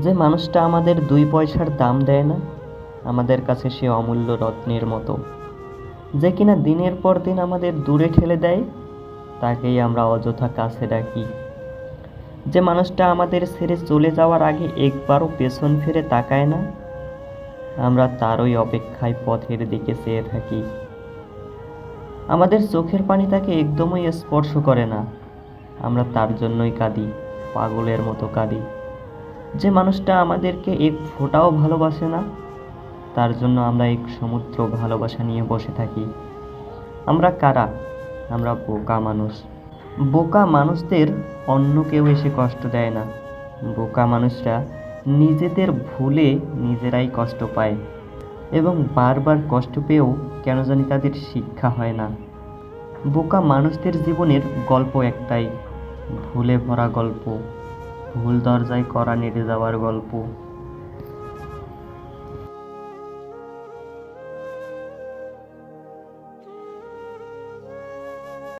যে মানুষটা আমাদের 2 পয়সার দাম দেয় না, আমাদের কাছে সে অমূল্য রত্নের মতো। যে কিনা দিনের পর দিন আমাদের দূরে ঠেলে দেয়, তাকেই আমরা অযথা কাছে ডাকি। যে মানুষটা আমাদের ছেড়ে চলে যাওয়ার আগে একবারও পেছন ফিরে তাকায় না, আমরা তারই অপেক্ষায় পথের দিকে চেয়ে থাকি। আমাদের চোখের পানি তাকে একদমই স্পর্শ করে না, আমরা তার জন্যই কাঁদি, পাগলের মতো কাঁদি। যে মানুষটা আমাদেরকে এক ফোঁটাও ভালোবাসে না, তার জন্য আমরা এক সমুদ্র ভালোবাসা নিয়ে বসে থাকি। আমরা কারা? আমরা বোকা মানুষ। বোকা মানুষদের অন্য কেউ এসে কষ্ট দেয় না। বোকা মানুষরা নিজেদের ভুলে নিজেরাই কষ্ট পায়, এবং বারবার কষ্ট পেয়েও কেন জানি তাদের শিক্ষা হয় না। বোকা মানুষদের জীবনের গল্প একটাই, ভুলে ভরা গল্প, ভুল দরজায় কড়া নেড়ে যাওয়ার গল্প।